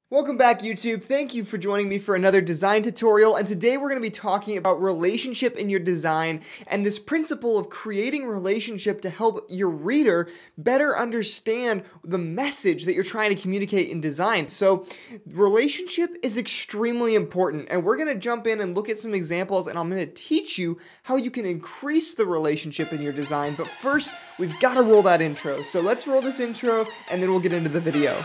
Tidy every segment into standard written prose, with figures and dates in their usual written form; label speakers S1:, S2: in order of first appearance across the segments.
S1: Welcome back, YouTube. Thank you for joining me for another design tutorial, and today we're going to be talking about relationship in your design and this principle of creating relationship to help your reader better understand the message that you're trying to communicate in design. So relationship is extremely important, and we're going to jump in and look at some examples, and I'm going to teach you how you can increase the relationship in your design. But first, we've got to roll that intro. So let's roll this intro, and then we'll get into the video.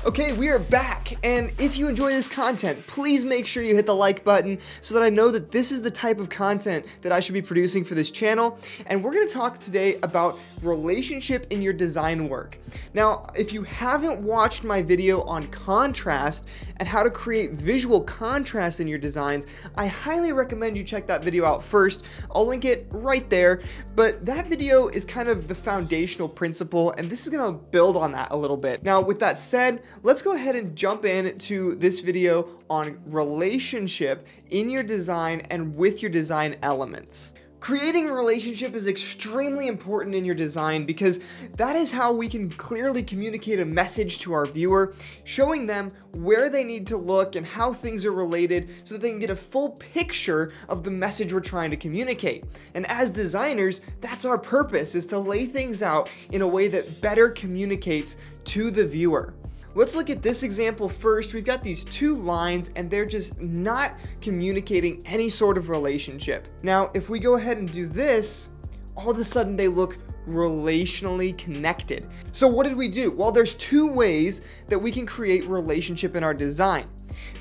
S1: Okay, we are back, and if you enjoy this content, please make sure you hit the like button so that I know that this is the type of content that I should be producing for this channel. And we're going to talk today about relationship in your design work. Now, if you haven't watched my video on contrast and how to create visual contrast in your designs, I highly recommend you check that video out first. I'll link it right there, but that video is kind of the foundational principle, and this is going to build on that a little bit. Now, with that said, let's go ahead and jump into this video on relationship in your design and with your design elements. Creating a relationship is extremely important in your design because that is how we can clearly communicate a message to our viewer, showing them where they need to look and how things are related so that they can get a full picture of the message we're trying to communicate. And as designers, that's our purpose, is to lay things out in a way that better communicates to the viewer. Let's look at this example first. We've got these two lines and they're just not communicating any sort of relationship. Now, if we go ahead and do this, all of a sudden they look relationally connected. So what did we do? Well, there's two ways that we can create relationship in our design.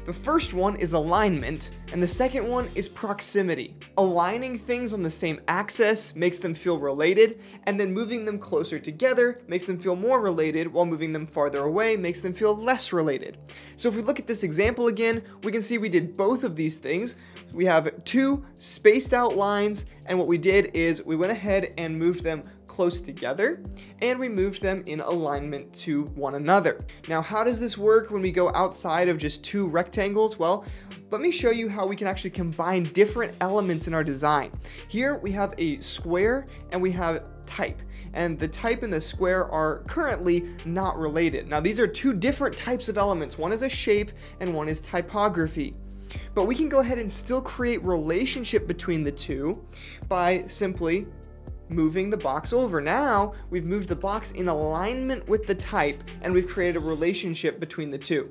S1: The first one is alignment, and the second one is proximity. Aligning things on the same axis makes them feel related, and then moving them closer together makes them feel more related, while moving them farther away makes them feel less related. So if we look at this example again, we can see we did both of these things. We have two spaced out lines, and what we did is we went ahead and moved them close together, and we moved them in alignment to one another. Now, how does this work when we go outside of just two rectangles? Well, let me show you how we can actually combine different elements in our design. Here we have a square and we have type, and the type and the square are currently not related. Now, these are two different types of elements. One is a shape and one is typography. But we can go ahead and still create relationship between the two by simply moving the box over. Now we've moved the box in alignment with the type, and we've created a relationship between the two.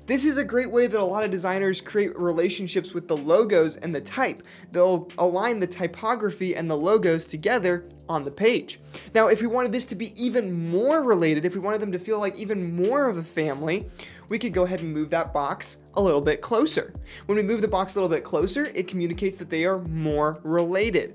S1: This is a great way that a lot of designers create relationships with the logos and the type. They'll align the typography and the logos together on the page. Now, if we wanted this to be even more related, if we wanted them to feel like even more of a family, we could go ahead and move that box a little bit closer. When we move the box a little bit closer, it communicates that they are more related.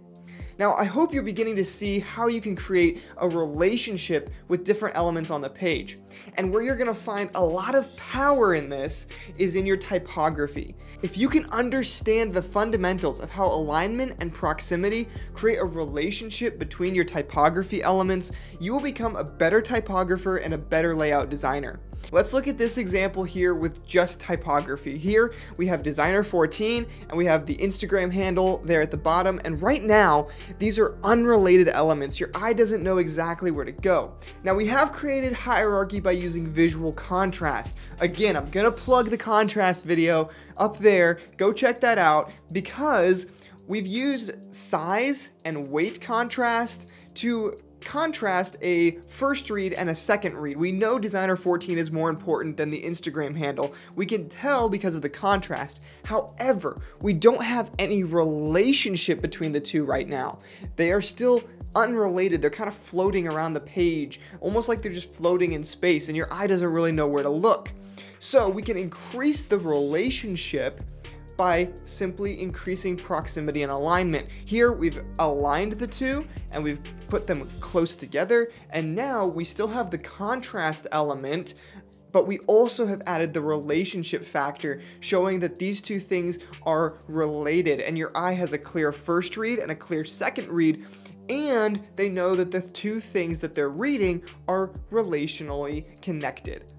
S1: Now, I hope you're beginning to see how you can create a relationship with different elements on the page. And where you're going to find a lot of power in this is in your typography. If you can understand the fundamentals of how alignment and proximity create a relationship between your typography elements, you will become a better typographer and a better layout designer. Let's look at this example here with just typography. Here we have Designer 14 and we have the Instagram handle there at the bottom, and right now these are unrelated elements. Your eye doesn't know exactly where to go. Now, we have created hierarchy by using visual contrast. Again, I'm gonna plug the contrast video up there. Go check that out, because we've used size and weight contrast to contrast a first read and a second read. We know Designer 14 is more important than the Instagram handle. We can tell because of the contrast. However, we don't have any relationship between the two right now. They are still unrelated. They're kind of floating around the page, almost like they're just floating in space, and your eye doesn't really know where to look. So we can increase the relationship by simply increasing proximity and alignment. Here we've aligned the two and we've put them close together, and now we still have the contrast element, but we also have added the relationship factor, showing that these two things are related, and your eye has a clear first read and a clear second read and they know that the two things that they're reading are relationally connected.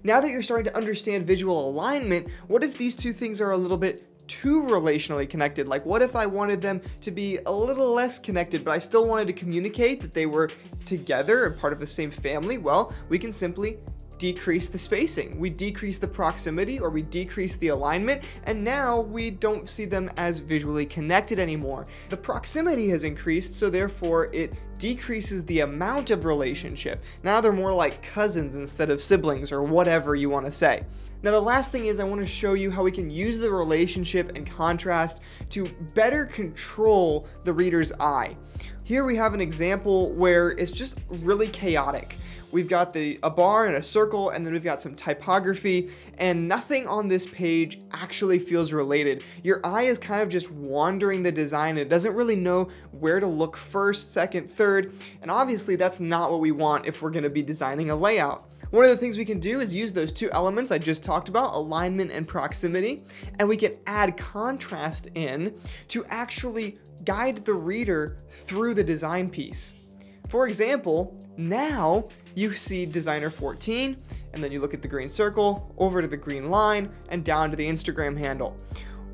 S1: Now that you're starting to understand visual alignment, what if these two things are a little bit too relationally connected? Like, what if I wanted them to be a little less connected, but I still wanted to communicate that they were together and part of the same family? Well, we can simply decrease the spacing. We decrease the proximity, or we decrease the alignment, and now we don't see them as visually connected anymore. The proximity has increased, so therefore it decreases the amount of relationship. Now they're more like cousins instead of siblings, or whatever you want to say. Now the last thing is I want to show you how we can use the relationship and contrast to better control the reader's eye. Here we have an example where it's just really chaotic. We've got a bar and a circle, and then we've got some typography, and nothing on this page actually feels related. Your eye is kind of just wandering the design. It doesn't really know where to look first, second, third, and obviously that's not what we want if we're going to be designing a layout. One of the things we can do is use those two elements I just talked about, alignment and proximity, and we can add contrast in to actually guide the reader through the design piece. For example, now you see designer 14, and then you look at the green circle, over to the green line, and down to the Instagram handle.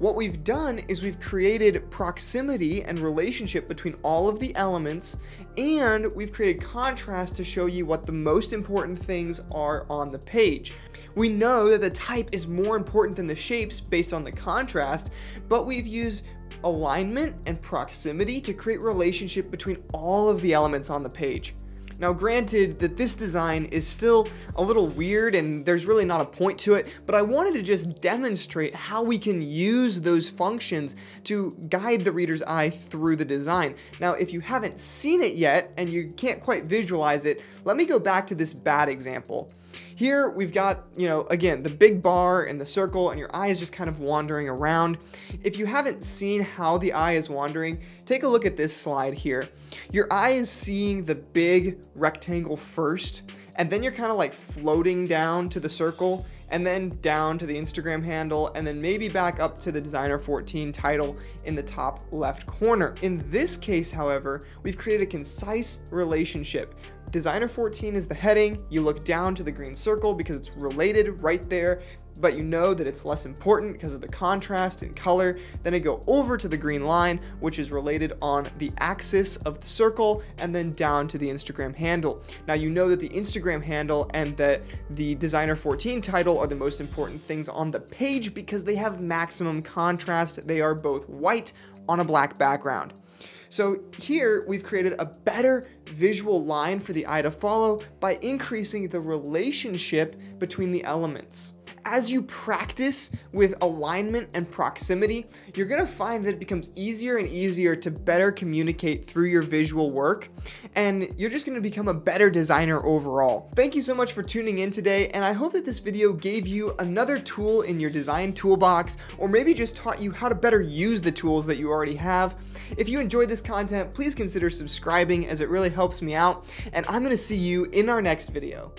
S1: What we've done is we've created proximity and relationship between all of the elements, and we've created contrast to show you what the most important things are on the page. We know that the type is more important than the shapes based on the contrast, but we've used alignment and proximity to create relationship between all of the elements on the page. Now granted that this design is still a little weird and there's really not a point to it, but I wanted to just demonstrate how we can use those functions to guide the reader's eye through the design. Now if you haven't seen it yet and you can't quite visualize it, let me go back to this bad example. Here we've got, again, the big bar and the circle, and your eye is just kind of wandering around. If you haven't seen how the eye is wandering, take a look at this slide here. Your eye is seeing the big rectangle first, and then you're kind of like floating down to the circle, and then down to the Instagram handle, and then maybe back up to the Designer 14 title in the top left corner. In this case, however, we've created a concise relationship. Designer 14 is the heading. You look down to the green circle because it's related right there, but you know that it's less important because of the contrast and color. Then I go over to the green line, which is related on the axis of the circle, and then down to the Instagram handle. Now you know that the Instagram handle and that the Designer 14 title are the most important things on the page because they have maximum contrast. They are both white on a black background. So here we've created a better visual line for the eye to follow by increasing the relationship between the elements. As you practice with alignment and proximity, you're gonna find that it becomes easier and easier to better communicate through your visual work, and you're just gonna become a better designer overall. Thank you so much for tuning in today, and I hope that this video gave you another tool in your design toolbox, or maybe just taught you how to better use the tools that you already have. If you enjoyed this content, please consider subscribing as it really helps me out, and I'm gonna see you in our next video.